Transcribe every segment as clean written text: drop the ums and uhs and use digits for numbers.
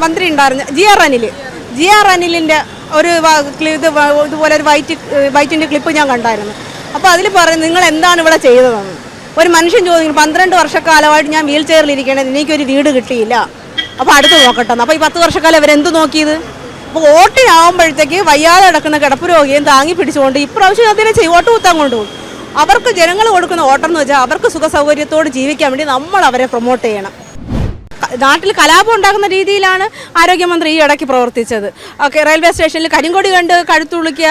മന്ത്രി ഉണ്ടായിരുന്നു G R അനിലിൻ്റെ ഒരു ഇതുപോലെ ഒരു വൈറ്റിൻ്റെ ക്ലിപ്പ് ഞാൻ കണ്ടായിരുന്നു. അപ്പോൾ അതിൽ പറഞ്ഞു നിങ്ങൾ എന്താണ് ഇവിടെ ചെയ്തതെന്ന്. ഒരു മനുഷ്യൻ ചോദിക്കുന്നു 12 വർഷക്കാലമായിട്ട് ഞാൻ വീൽ ചെയറിലിരിക്കണത്, എനിക്കൊരു വീട് കിട്ടിയില്ല, അപ്പോൾ അടുത്ത് നോക്കട്ടെന്ന്. അപ്പോൾ ഈ 10 വർഷക്കാലം അവരെന്ത് നോക്കിയത്? അപ്പോൾ വോട്ടിനാവുമ്പോഴത്തേക്ക് വയ്യാതെ കിടക്കുന്ന കിടപ്പ് രോഗിയും താങ്ങി പിടിച്ചുകൊണ്ട് ഇപ്രാവശ്യം അതിനെ വോട്ട് കുത്താൻ കൊണ്ടുപോകും. അവർക്ക് ജനങ്ങൾ കൊടുക്കുന്ന വോട്ടെന്ന് വെച്ചാൽ അവർക്ക് സുഖ സൗകര്യത്തോട് ജീവിക്കാൻ വേണ്ടി നമ്മൾ അവരെ പ്രൊമോട്ട് ചെയ്യണം. നാട്ടിൽ കലാപം ഉണ്ടാക്കുന്ന രീതിയിലാണ് ആരോഗ്യമന്ത്രി ഈ ഇടയ്ക്ക് പ്രവർത്തിച്ചത്. റെയിൽവേ സ്റ്റേഷനിൽ കരിങ്കൊടി കണ്ട് കഴുത്തുളിക്കുക.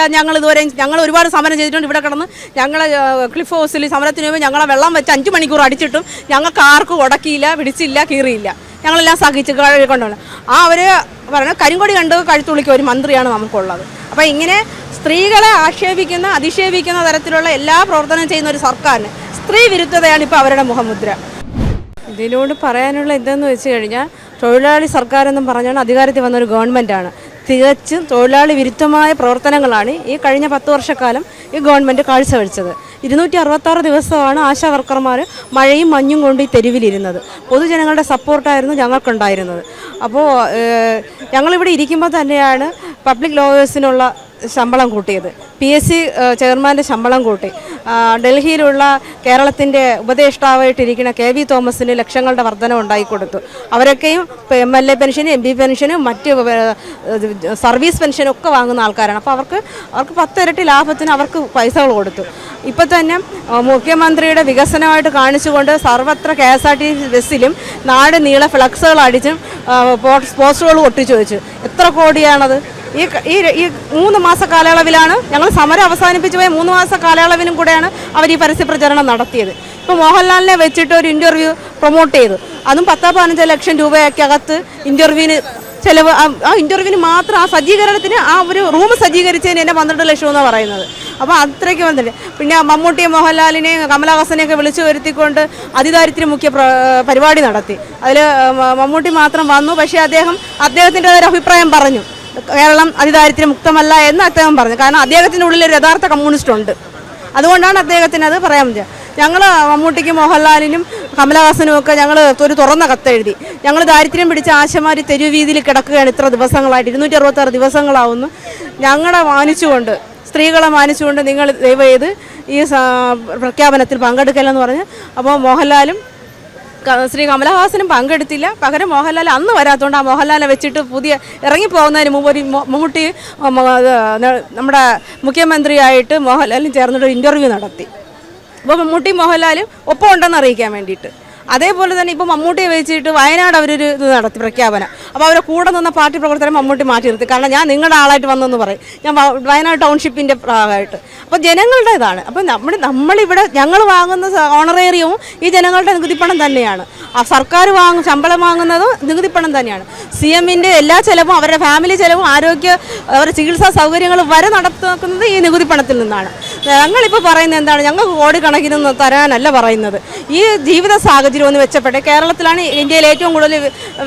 ഞങ്ങൾ ഒരുപാട് സമരം ചെയ്തിട്ടുണ്ട്. ഇവിടെ കിടന്ന് ഞങ്ങളെ ക്ലിഫ് ഹൗസിൽ സമരത്തിന് മുമ്പ് ഞങ്ങളെ വെള്ളം വെച്ച് 5 മണിക്കൂർ അടിച്ചിട്ടും ഞങ്ങൾക്ക് ആർക്കും ഉടക്കിയില്ല, പിടിച്ചില്ല, കീറിയില്ല. ഞങ്ങളെല്ലാം സഹിച്ച് കൊണ്ടുപോകണം. അവർ പറഞ്ഞ കരിങ്കൊടി കണ്ട് കഴുത്തുളിക്കുക ഒരു മന്ത്രിയാണ് നമുക്കുള്ളത്. അപ്പോൾ ഇങ്ങനെ സ്ത്രീകളെ ആക്ഷേപിക്കുന്ന അധിക്ഷേപിക്കുന്ന തരത്തിലുള്ള എല്ലാ പ്രവർത്തനവും ചെയ്യുന്ന ഒരു സർക്കാരിന് സ്ത്രീ വിരുദ്ധതയാണ് ഇപ്പോൾ അവരുടെ മുഖമുദ്ര. ഇതിനോട് പറയാനുള്ള എന്തെന്ന് വെച്ച് കഴിഞ്ഞാൽ തൊഴിലാളി സർക്കാർ എന്നും പറഞ്ഞാണ് അധികാരത്തിൽ വന്നൊരു ഗവൺമെൻറ്റാണ്. തികച്ചും തൊഴിലാളി വിരുദ്ധമായ പ്രവർത്തനങ്ങളാണ് ഈ കഴിഞ്ഞ 10 വർഷക്കാലം ഈ ഗവൺമെൻറ് കാഴ്ചവെച്ചത്. 266 ദിവസമാണ് ആശാ വർക്കർമാർ മഴയും മഞ്ഞും കൊണ്ട് ഈ തെരുവിലിരുന്നത്. പൊതുജനങ്ങളുടെ സപ്പോർട്ടായിരുന്നു ഞങ്ങൾക്കുണ്ടായിരുന്നത്. അപ്പോൾ ഞങ്ങളിവിടെ ഇരിക്കുമ്പോൾ തന്നെയാണ് പബ്ലിക് ലോയേഴ്സിനുള്ള ശമ്പളം കൂട്ടിയത്, PSC ചെയർമാൻ്റെ ശമ്പളം കൂട്ടി, ഡൽഹിയിലുള്ള കേരളത്തിൻ്റെ ഉപദേഷ്ടാവായിട്ടിരിക്കുന്ന KV തോമസിന് ലക്ഷങ്ങളുടെ വർധന ഉണ്ടായിക്കൊടുത്തു. അവരൊക്കെയും MLA പെൻഷനും MP പെൻഷനും മറ്റ് സർവീസ് പെൻഷനും ഒക്കെ വാങ്ങുന്ന ആൾക്കാരാണ്. അപ്പോൾ അവർക്ക് 10 ഇരട്ടി ലാഭത്തിന് അവർക്ക് പൈസകൾ കൊടുത്തു. ഇപ്പം തന്നെ മുഖ്യമന്ത്രിയുടെ വികസനമായിട്ട് കാണിച്ചുകൊണ്ട് സർവത്ര KSRTC ബസ്സിലും നാട് നീളെ ഫ്ലക്സുകൾ അടിച്ചും പോസ്റ്ററുകൾ ഒട്ടിച്ചു വെച്ചു. എത്ര കോടിയാണത്? ഈ 3 മാസ കാലയളവിലാണ് ഞങ്ങൾ സമരം അവസാനിപ്പിച്ചു പോയ 3 മാസ കാലയളവിനും കൂടെയാണ് അവർ ഈ പരസ്യ പ്രചരണം നടത്തിയത്. ഇപ്പോൾ മോഹൻലാലിനെ വെച്ചിട്ട് ഒരു ഇൻ്റർവ്യൂ പ്രൊമോട്ട് ചെയ്തു. അതും 10-15 ലക്ഷം രൂപയ്ക്കകത്ത് ഇൻ്റർവ്യൂവിന് ചിലവ്. ആ ഇൻ്റർവ്യൂവിന് മാത്രം ആ സജ്ജീകരണത്തിന് ആ ഒരു റൂം സജ്ജീകരിച്ചതിന് തന്നെ 12 ലക്ഷം എന്നാണ് പറയുന്നത്. അപ്പോൾ അത്രയ്ക്ക് വന്നിട്ട് പിന്നെ മമ്മൂട്ടിയെ മോഹൻലാലിനെയും കമലഹാസനെയൊക്കെ വിളിച്ചു വരുത്തിക്കൊണ്ട് അതിദാരിദ്ര്യ മുഖ്യ പരിപാടി നടത്തി. അതിൽ മമ്മൂട്ടി മാത്രം വന്നു. പക്ഷേ അദ്ദേഹത്തിൻ്റെ ഒരു അഭിപ്രായം പറഞ്ഞു, കേരളം അതിദാരിദ്ര്യ മുക്തമല്ല എന്ന് അദ്ദേഹം പറഞ്ഞു. കാരണം അദ്ദേഹത്തിൻ്റെ ഉള്ളിൽ ഒരു യഥാർത്ഥ കമ്മ്യൂണിസ്റ്റ് ഉണ്ട്. അതുകൊണ്ടാണ് അദ്ദേഹത്തിന് അത് പറയാൻ പറ്റുക. ഞങ്ങൾ മമ്മൂട്ടിക്കും മോഹൻലാലിനും കമലഹാസനും ഒക്കെ ഞങ്ങൾ ഒരു തുറന്ന കത്തെഴുതി. ഞങ്ങൾ ദാരിദ്ര്യം പിടിച്ച ആശമാരി തെരുവീതിയിൽ കിടക്കുകയാണ് ഇത്ര ദിവസങ്ങളായിട്ട്, 266 ദിവസങ്ങളാവുന്നു. ഞങ്ങളെ മാനിച്ചുകൊണ്ട്, സ്ത്രീകളെ മാനിച്ചുകൊണ്ട് നിങ്ങൾ ദയവേത് ഈ പ്രഖ്യാപനത്തിൽ പങ്കെടുക്കലെന്ന് പറഞ്ഞ്. അപ്പോൾ മോഹൻലാലും ശ്രീ കമലഹാസനും പങ്കെടുത്തില്ല. പകരം മോഹൻലാൽ അന്ന് വരാത്തതുകൊണ്ട് ആ മോഹൻലാലിനെ വെച്ചിട്ട് ഇറങ്ങിപ്പോകുന്നതിന് മുമ്പ് ഒരു മമ്മൂട്ടി നമ്മുടെ മുഖ്യമന്ത്രിയായിട്ട് മോഹൻലാലും ചേർന്നിട്ട് ഇൻ്റർവ്യൂ നടത്തി. അപ്പോൾ മമ്മൂട്ടി മോഹൻലാലും ഒപ്പം ഉണ്ടെന്ന് അറിയിക്കാൻ വേണ്ടിയിട്ട്. അതേപോലെ തന്നെ ഇപ്പോൾ മമ്മൂട്ടിയെ വെച്ചിട്ട് വയനാട് അവരൊരു ഇത് നടത്തി പ്രഖ്യാപനം. അപ്പോൾ അവരെ കൂടെ നിന്ന പാർട്ടി പ്രവർത്തകരെ മമ്മൂട്ടി മാറ്റി നിർത്തി. കാരണം ഞാൻ നിങ്ങളുടെ ആളായിട്ട് വന്നെന്ന് പറയും, ഞാൻ വയനാട് ടൗൺഷിപ്പിൻ്റെ ഭാഗമായിട്ട്. അപ്പോൾ ജനങ്ങളുടെ ഇതാണ്. അപ്പോൾ നമ്മളിവിടെ ഞങ്ങൾ വാങ്ങുന്ന ഓണറേറിയവും ഈ ജനങ്ങളുടെ നികുതിപ്പണം തന്നെയാണ്. ആ സർക്കാർ ശമ്പളം വാങ്ങുന്നതും നികുതിപ്പണം തന്നെയാണ്. CMൻ്റെ എല്ലാ ചിലവും, അവരുടെ ഫാമിലി ചിലവും, അവരുടെ ചികിത്സാ സൗകര്യങ്ങൾ വരെ നടത്തുന്നത് ഈ നികുതിപ്പണത്തിൽ നിന്നാണ്. ഞങ്ങളിപ്പോൾ പറയുന്നത് എന്താണ്? ഞങ്ങൾക്ക് കോടിക്കണക്കിനൊന്നും തരാനല്ല പറയുന്നത്. ഈ ജീവിത സാഹചര്യം ഒന്ന് മെച്ചപ്പെട്ടെ. കേരളത്തിലാണ് ഇന്ത്യയിൽ ഏറ്റവും കൂടുതൽ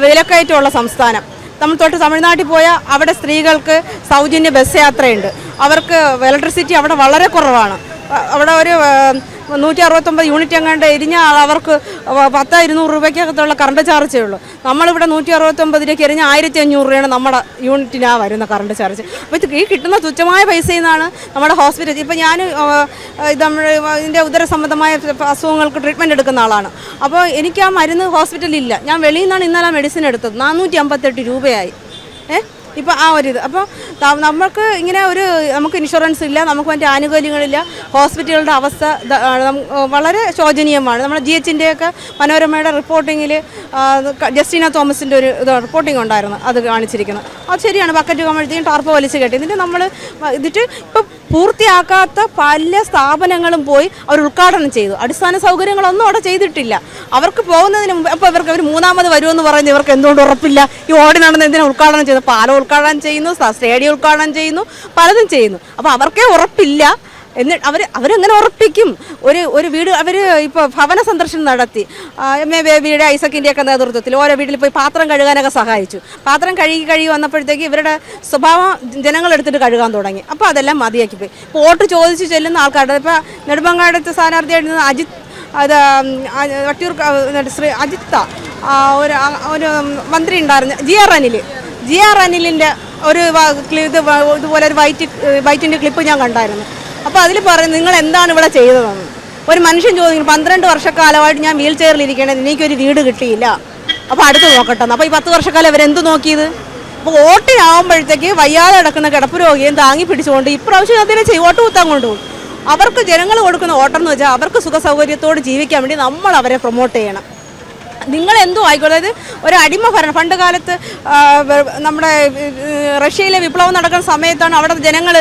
വിലക്കയറ്റമുള്ള സംസ്ഥാനം. നമ്മൾ തൊട്ട് തമിഴ്നാട്ടിൽ പോയാൽ അവിടെ സ്ത്രീകൾക്ക് സൗജന്യ ബസ് യാത്രയുണ്ട്. അവർക്ക് ഇലക്ട്രിസിറ്റി അവിടെ വളരെ കുറവാണ്. അവിടെ ഒരു 169 യൂണിറ്റ് എങ്ങാണ്ട് എരിഞ്ഞാൽ അവർക്ക് 10-200 രൂപയ്ക്കകത്തുള്ള കറണ്ട് ചാർജേ ഉള്ളൂ. നമ്മളിവിടെ 169 എരിഞ്ഞാൽ 1500 രൂപയാണ് നമ്മുടെ യൂണിറ്റിനാണ് വരുന്ന കറണ്ട് ചാർജ്. അപ്പോൾ ഈ കിട്ടുന്ന തുച്ഛമായ പൈസയിൽ നിന്നാണ് നമ്മുടെ ഹോസ്പിറ്റൽ. ഇപ്പോൾ ഞാൻ ഇതിൻ്റെ ഉദര സംബന്ധമായ അസുഖങ്ങൾക്ക് ട്രീറ്റ്മെൻറ്റ് എടുക്കുന്ന ആളാണ്. അപ്പോൾ എനിക്ക് ആ മരുന്ന് ഹോസ്പിറ്റലില്ല. ഞാൻ വെളിയിൽ നിന്നാണ് ഇന്നലെ മെഡിസിൻ എടുത്തത്. 458 രൂപയായി. ഇപ്പോൾ ആ ഒരു ഇത്. അപ്പോൾ നമുക്ക് ഇങ്ങനെ നമുക്ക് ഇൻഷുറൻസ് ഇല്ല, നമുക്ക് മറ്റേ ആനുകൂല്യങ്ങളില്ല. ഹോസ്പിറ്റലുകളുടെ അവസ്ഥ വളരെ ശോചനീയമാണ്. നമ്മുടെ GHൻ്റെയൊക്കെ മനോരമയുടെ റിപ്പോർട്ടിങ്ങിൽ ജസ്റ്റിന തോമസിൻ്റെ ഒരു റിപ്പോർട്ടിംഗ് ഉണ്ടായിരുന്നു, അത് കാണിച്ചിരിക്കുന്നത്. അത് ശരിയാണ്. ബക്കറ്റ് കമഴ്ത്തിയും ടാർപ്പ് വലിച്ച് കെട്ടി. എന്നിട്ട് ഇപ്പം പൂർത്തിയാക്കാത്ത പല സ്ഥാപനങ്ങളും പോയി അവർ ഉദ്ഘാടനം ചെയ്തു. അടിസ്ഥാന സൗകര്യങ്ങളൊന്നും അവിടെ ചെയ്തിട്ടില്ല. അവർക്ക് പോകുന്നതിന് മുമ്പ് അപ്പോൾ അവർ 3ാമത് വരുമെന്ന് പറയുന്നത് ഇവർക്ക് എന്തുകൊണ്ട് ഉറപ്പില്ല? ഈ ഓടി നടന്ന് എന്തിനാണ് ഉദ്ഘാടനം ചെയ്തത്? പാലം ഉദ്ഘാടനം ചെയ്യുന്നു, സ്റ്റേഡിയം ഉദ്ഘാടനം ചെയ്യുന്നു, പലതും ചെയ്യുന്നു. അപ്പോൾ അവർക്കേ ഉറപ്പില്ല. എന്നിട്ട് അവരെങ്ങനെ ഉറപ്പിക്കും? ഒരു വീട് അവർ ഇപ്പോൾ ഭവന സന്ദർശനം നടത്തി. MA ബേബിയുടെ ഐസക്കിൻ്റെയൊക്കെ നേതൃത്വത്തിൽ ഓരോ വീട്ടിൽ പോയി പാത്രം കഴുകാനൊക്കെ സഹായിച്ചു. പാത്രം കഴുകി വന്നപ്പോഴത്തേക്ക് ഇവരുടെ സ്വഭാവം ജനങ്ങളെടുത്തിട്ട് കഴുകാൻ തുടങ്ങി. അപ്പോൾ അതെല്ലാം മതിയാക്കി പോയി. വോട്ട് ചോദിച്ച് ചെല്ലുന്ന ആൾക്കാരുടെ ഇപ്പോൾ നെടുമങ്ങാടത്ത് സ്ഥാനാർത്ഥിയായിട്ട് വട്ടിയൂർ ശ്രീ അജിത്ത ഒരു മന്ത്രി ഉണ്ടായിരുന്നു, GR അനിൽ. GR അനിലിൻ്റെ ഒരു ഇതുപോലെ ഒരു വൈറ്റിൻ്റെ ക്ലിപ്പ് ഞാൻ കണ്ടായിരുന്നു. അപ്പോൾ അതിൽ പറയും നിങ്ങൾ എന്താണ് ഇവിടെ ചെയ്തതെന്ന്. ഒരു മനുഷ്യൻ ചോദിക്കുന്നു 12 വർഷക്കാലമായിട്ട് ഞാൻ വീൽ ചെയറിൽ ഇരിക്കണേ, എനിക്കൊരു വീട് കിട്ടിയില്ല, അപ്പോൾ അടുത്ത് നോക്കട്ടെന്ന്. അപ്പോൾ ഈ 10 വർഷക്കാലം അവരെന്ത് നോക്കിയത്? അപ്പോൾ വോട്ടിനാവുമ്പോഴത്തേക്ക് വയ്യാതെ കിടക്കുന്ന കിടപ്പ് രോഗിയും താങ്ങി പിടിച്ചുകൊണ്ട് ഇപ്രാവശ്യം അതിനെ വോട്ട് കുത്താൻ കൊണ്ടുപോകും. അവർക്ക് ജനങ്ങൾ കൊടുക്കുന്ന വോട്ടെന്ന് വെച്ചാൽ അവർക്ക് സുഖ സൗകര്യത്തോട് ജീവിക്കാൻ വേണ്ടി നമ്മൾ അവരെ പ്രൊമോട്ട് ചെയ്യണം. നിങ്ങൾ എന്തോ ആയിക്കോട്ടെ. അതായത് ഒരു അടിമ ഭരണം പണ്ട് കാലത്ത് നമ്മുടെ റഷ്യയിലെ വിപ്ലവം നടക്കുന്ന സമയത്താണ് അവിടെ ജനങ്ങൾ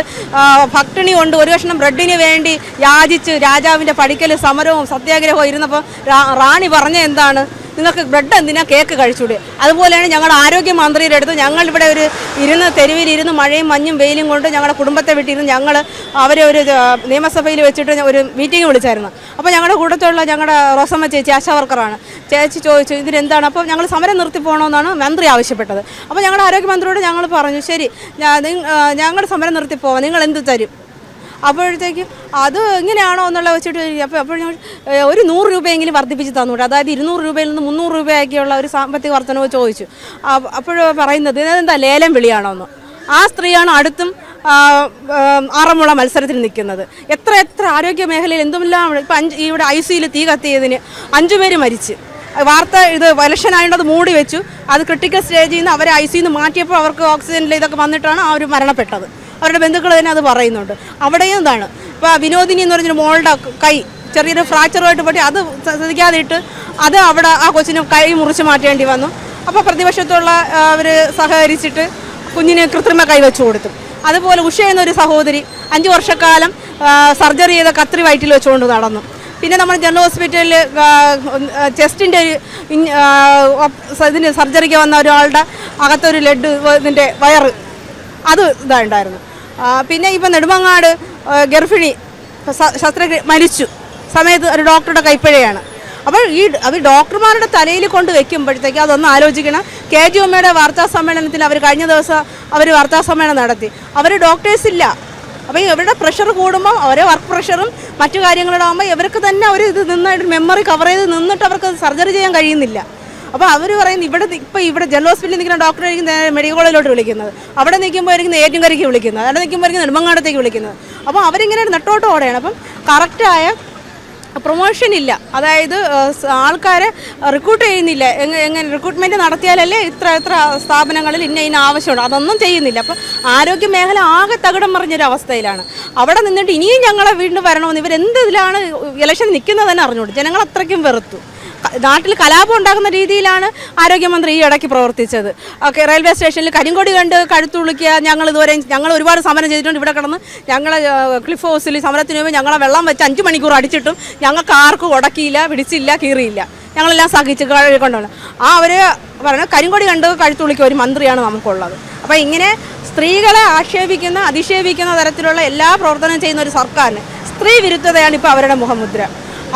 പട്ടിണി കൊണ്ട് ഒരു കഷ്ണം ബ്രെഡിന് വേണ്ടി യാചിച്ച് രാജാവിൻ്റെ പടിക്കൽ സമരവും സത്യാഗ്രഹവും ഇരുന്നപ്പോൾ റാണി പറഞ്ഞ എന്താണ്, നിങ്ങൾക്ക് ബ്രെഡ് എന്തിനാ, കേക്ക് കഴിച്ചൂടെ. അതുപോലെയാണ് ഞങ്ങളുടെ ആരോഗ്യമന്ത്രിയുടെ അടുത്ത് ഞങ്ങളിവിടെ ഒരു തെരുവിലിരുന്ന് മഴയും മഞ്ഞും വെയിലും കൊണ്ട് ഞങ്ങളുടെ കുടുംബത്തെ വിട്ടിരുന്ന് ഞങ്ങൾ അവരെ ഒരു നിയമസഭയിൽ വെച്ചിട്ട് ഒരു മീറ്റിംഗ് വിളിച്ചായിരുന്നു. അപ്പോൾ ഞങ്ങളുടെ കൂട്ടത്തിലുള്ള ഞങ്ങളുടെ റോസമ്മ ചേച്ചി ആശാ വർക്കറാണ്. ചേച്ചി ചോദിച്ചു ഇതിനെന്താണ്. അപ്പോൾ ഞങ്ങൾ സമരം നിർത്തി പോകണമെന്നാണ് മന്ത്രി ആവശ്യപ്പെട്ടത്. അപ്പോൾ ഞങ്ങളുടെ ആരോഗ്യമന്ത്രിയോട് ഞങ്ങൾ പറഞ്ഞു ശരി ഞങ്ങളുടെ സമരം നിർത്തി പോവാം, നിങ്ങൾ എന്ത് തരും. അപ്പോഴത്തേക്ക് അത് ഇങ്ങനെയാണോ എന്നുള്ള വെച്ചിട്ട് അപ്പോൾ ഒരു 100 രൂപയെങ്കിലും വർദ്ധിപ്പിച്ച് തന്നൂടെ, അതായത് 200 രൂപയിൽ നിന്ന് 300 രൂപയാക്കിയുള്ള ഒരു സാമ്പത്തിക വർധനവ് ചോദിച്ചു. അപ്പോൾ പറയുന്നത് ഇതെന്താ ലേലം വിളിയാണോ എന്ന്. ആ സ്ത്രീയാണ് അടുത്തും ആറന്മുള മത്സരത്തിന് നിൽക്കുന്നത്. എത്ര ആരോഗ്യ മേഖലയിൽ എന്തുമില്ലാം ഇപ്പം ഇവിടെ ICUയിൽ തീ കത്തിയതിന് 5 പേര് മരിച്ച്. വാർത്ത ഇത് ഇലക്ഷൻ ആയതുകൊണ്ട് അത് മൂടി വെച്ചു. അത് ക്രിട്ടിക്കൽ സ്റ്റേജിൽ നിന്ന് അവരെ ICUയിൽ നിന്ന് മാറ്റിയപ്പോൾ അവർക്ക് ഓക്സിജനിൽ ഇതൊക്കെ വന്നിട്ടാണ് അവർ മരണപ്പെട്ടത്. അവരുടെ ബന്ധുക്കൾ തന്നെ അത് പറയുന്നുണ്ട്. അവിടെയും ഇതാണ്. ഇപ്പോൾ വിനോദിനി എന്ന് പറഞ്ഞൊരു മോളുടെ കൈ ചെറിയൊരു ഫ്രാക്ചറുമായിട്ട് പറ്റി അത് ശ്രദ്ധിക്കാതെ ഇട്ട് അത് അവിടെ ആ കൊച്ചിന് കൈ മുറിച്ച് മാറ്റേണ്ടി വന്നു. അപ്പോൾ പ്രതിപക്ഷത്തുള്ള അവർ സഹകരിച്ചിട്ട് കുഞ്ഞിന് കൃത്രിമ കൈ വെച്ച് കൊടുത്തു. അതുപോലെ ഉഷ എന്നൊരു സഹോദരി 5 വർഷക്കാലം സർജറി ചെയ്ത കത്രി വയറ്റിൽ വെച്ചുകൊണ്ട് നടന്നു. പിന്നെ നമ്മൾ ജനറൽ ഹോസ്പിറ്റലിൽ ചെസ്റ്റിൻ്റെ ഇതിന് സർജറിക്ക് വന്ന ഒരാളുടെ അകത്തൊരു ലെഡ് ഇതിൻ്റെ വയറ് അത് ഇതായിട്ടുണ്ടായിരുന്നു. പിന്നെ ഇപ്പം നെടുമങ്ങാട് ഗർഭിണി ശസ്ത്രക്രിയ മരിച്ചു സമയത്ത് ഒരു ഡോക്ടറുടെ കൈപ്പിഴയാണ്. അപ്പോൾ അവർ ഡോക്ടർമാരുടെ തലയിൽ കൊണ്ട് വെക്കുമ്പോഴത്തേക്ക് അതൊന്ന് ആലോചിക്കണം. KGMയുടെ വാർത്താ സമ്മേളനത്തിൽ അവർ കഴിഞ്ഞ ദിവസം വാർത്താ സമ്മേളനം നടത്തി. അവർ ഡോക്ടേഴ്സ് ഇല്ല. അപ്പോൾ ഇവരുടെ പ്രഷർ കൂടുമ്പോൾ അവരെ വർക്ക് പ്രഷറും മറ്റു കാര്യങ്ങളിലാകുമ്പോൾ ഇവർക്ക് തന്നെ അവർ ഇത് നിന്നായിട്ട് മെമ്മറി കവർ ചെയ്ത് നിന്നിട്ട് അവർക്ക് സർജറി ചെയ്യാൻ കഴിയുന്നില്ല. അപ്പോൾ അവർ പറയുന്നത് ഇവിടെ ജനറൽ ഹോസ്പിറ്റലിൽ നിൽക്കുന്ന ഡോക്ടറായിരിക്കും മെഡിക്കൽ കോളേജിലോട്ട് വിളിക്കുന്നത്, അവിടെ നിൽക്കുമ്പോഴായിരിക്കും ഏറ്റുകരയ്ക്ക് വിളിക്കുന്നത്, അവിടെ നിൽക്കുമ്പോഴായിരിക്കും നെടുമങ്ങാടത്തേക്ക് വിളിക്കുന്നത്. അപ്പോൾ അവരിങ്ങനെ നെട്ടോട്ടോടെയാണ്. അപ്പം കറക്റ്റായ പ്രൊമോഷൻ ഇല്ല. അതായത് ആൾക്കാരെ റിക്രൂട്ട് ചെയ്യുന്നില്ല. എങ്ങനെ റിക്രൂട്ട്മെൻറ്റ് നടത്തിയാലല്ലേ ഇത്ര സ്ഥാപനങ്ങളിൽ ഇന്ന ആവശ്യമുണ്ട്, അതൊന്നും ചെയ്യുന്നില്ല. അപ്പോൾ ആരോഗ്യ മേഖല ആകെ തകിടം മറിഞ്ഞൊരു അവസ്ഥയിലാണ്. അവിടെ നിന്നിട്ട് ഇനിയും ഞങ്ങളെ വീണ്ടും വരണമെന്ന് ഇവരെന്ത് ഇതിലാണ് ഇലക്ഷൻ നിൽക്കുന്നത് തന്നെ അറിഞ്ഞുകൊണ്ട് ജനങ്ങൾ അത്രയ്ക്കും വെറുത്തു. നാട്ടിൽ കലാപം ഉണ്ടാകുന്ന രീതിയിലാണ് ആരോഗ്യമന്ത്രി ഈ ഇടയ്ക്ക് പ്രവർത്തിച്ചത്. റെയിൽവേ സ്റ്റേഷനിൽ കരിങ്കൊടി കണ്ട് കഴുത്തുളിക്കുക. ഞങ്ങൾ ഒരുപാട് സമരം ചെയ്തിട്ടുണ്ട്. ഇവിടെ കിടന്ന് ഞങ്ങൾ ക്ലിഫ് ഹൗസിൽ സമരത്തിന് മുമ്പ് ഞങ്ങളെ വെള്ളം വെച്ച് 5 മണിക്കൂർ അടിച്ചിട്ടും ഞങ്ങൾക്ക് ആർക്കും ഉടക്കിയില്ല, പിടിച്ചില്ല, കീറിയില്ല. ഞങ്ങളെല്ലാം സഹിച്ച് കൊണ്ടാണ് അവർ പറയുന്നത് കരിങ്കൊടി കണ്ട് കഴുത്തുളിക്കുക ഒരു മന്ത്രിയാണ് നമുക്കുള്ളത്. അപ്പോൾ ഇങ്ങനെ സ്ത്രീകളെ അധിക്ഷേപിക്കുന്ന തരത്തിലുള്ള എല്ലാ പ്രവർത്തനവും ചെയ്യുന്ന ഒരു സർക്കാരിന് സ്ത്രീ വിരുദ്ധതയാണ് ഇപ്പോൾ അവരുടെ മുഖമുദ്ര.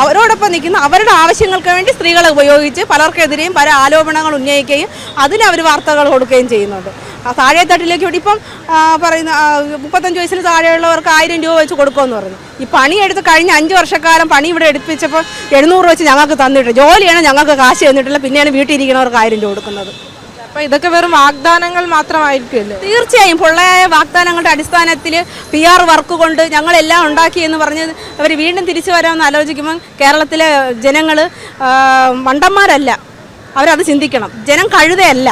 അവരോടൊപ്പം നിൽക്കുന്ന അവരുടെ ആവശ്യങ്ങൾക്ക് വേണ്ടി സ്ത്രീകളെ ഉപയോഗിച്ച് പലർക്കെതിരെയും പല ആരോപണങ്ങൾ ഉന്നയിക്കുകയും അതിന് അവർ വാർത്തകൾ കൊടുക്കുകയും ചെയ്യുന്നുണ്ട്. താഴെത്തട്ടിലേക്ക് വേണ്ടി ഇപ്പം പറയുന്ന 35 വയസ്സിന് താഴെയുള്ളവർക്ക് 1000 രൂപ വെച്ച് കൊടുക്കുമെന്ന് പറഞ്ഞു. ഈ പണിയെടുത്ത് കഴിഞ്ഞ 5 വർഷക്കാലം പണി ഇവിടെ എടുപ്പിച്ചപ്പോൾ 700 വെച്ച് ഞങ്ങൾക്ക് തന്നിട്ട് ജോലിയാണ് ഞങ്ങൾക്ക് കാശ് തന്നിട്ടില്ല. പിന്നെയാണ് വീട്ടിലിരിക്കുന്നവർക്ക് 1000 രൂപ കൊടുക്കുന്നത്. അപ്പോൾ ഇതൊക്കെ വെറും വാഗ്ദാനങ്ങൾ മാത്രമായിരിക്കുമല്ലോ. തീർച്ചയായും പൊള്ളയായ വാഗ്ദാനങ്ങളുടെ അടിസ്ഥാനത്തിൽ PR വർക്ക് കൊണ്ട് ഞങ്ങളെല്ലാം ഉണ്ടാക്കിയെന്ന് പറഞ്ഞ് അവർ വീണ്ടും തിരിച്ചു വരാമെന്ന് ആലോചിക്കുമ്പോൾ കേരളത്തിലെ ജനങ്ങൾ മണ്ടന്മാരല്ല, അവരത് ചിന്തിക്കണം. ജനം കഴുതയല്ല.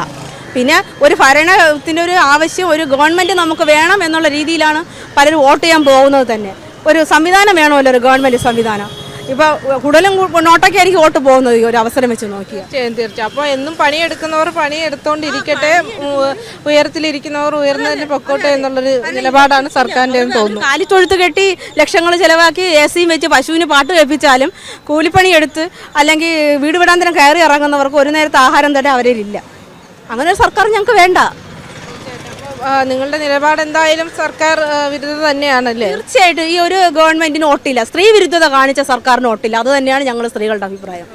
പിന്നെ ഒരു ഭരണത്തിൻ്റെ ഒരു ആവശ്യം ഒരു ഗവൺമെൻറ് നമുക്ക് വേണം എന്നുള്ള രീതിയിലാണ് പലരും വോട്ട് ചെയ്യാൻ പോകുന്നത് തന്നെ. ഒരു സംവിധാനം വേണമല്ലോ, ഒരു ഗവൺമെൻറ് സംവിധാനം. ഇപ്പോൾ കൂടുതലും നോട്ടൊക്കെയായിരിക്കും വോട്ട് പോകുന്നത് ഈ ഒരു അവസരം വെച്ച് നോക്കിയാൽ. തീർച്ചയായും. അപ്പോൾ എന്നും പണിയെടുക്കുന്നവർ പണിയെടുത്തോണ്ടിരിക്കട്ടെ, ഉയരത്തിലിരിക്കുന്നവർ ഉയർന്നതിന് പൊക്കോട്ടെ എന്നുള്ളൊരു നിലപാടാണ് സർക്കാരിൻ്റെ എന്ന് തോന്നുന്നു. കാലിത്തൊഴുത്ത് കെട്ടി ലക്ഷങ്ങൾ ചിലവാക്കി AC വെച്ച് പശുവിന് പാട്ട് കേൾപ്പിച്ചാലും കൂലിപ്പണിയെടുത്ത് അല്ലെങ്കിൽ വീട് വിടാന്തരം കയറി ഇറങ്ങുന്നവർക്ക് ഒരു നേരത്തെ ആഹാരം തന്നെ അവരിലില്ല. അങ്ങനെ ഒരു സർക്കാർ ഞങ്ങൾക്ക് വേണ്ട. നിങ്ങളുടെ നിലപാട് എന്തായാലും സർക്കാർ വിരുദ്ധത തന്നെയാണല്ലേ? തീർച്ചയായിട്ടും ഈ ഒരു ഗവൺമെന്റിന് വോട്ടില്ല, സ്ത്രീ വിരുദ്ധത കാണിച്ച സർക്കാരിന് വോട്ടില്ല. അത് തന്നെയാണ് ഞങ്ങൾ സ്ത്രീകളുടെ അഭിപ്രായം.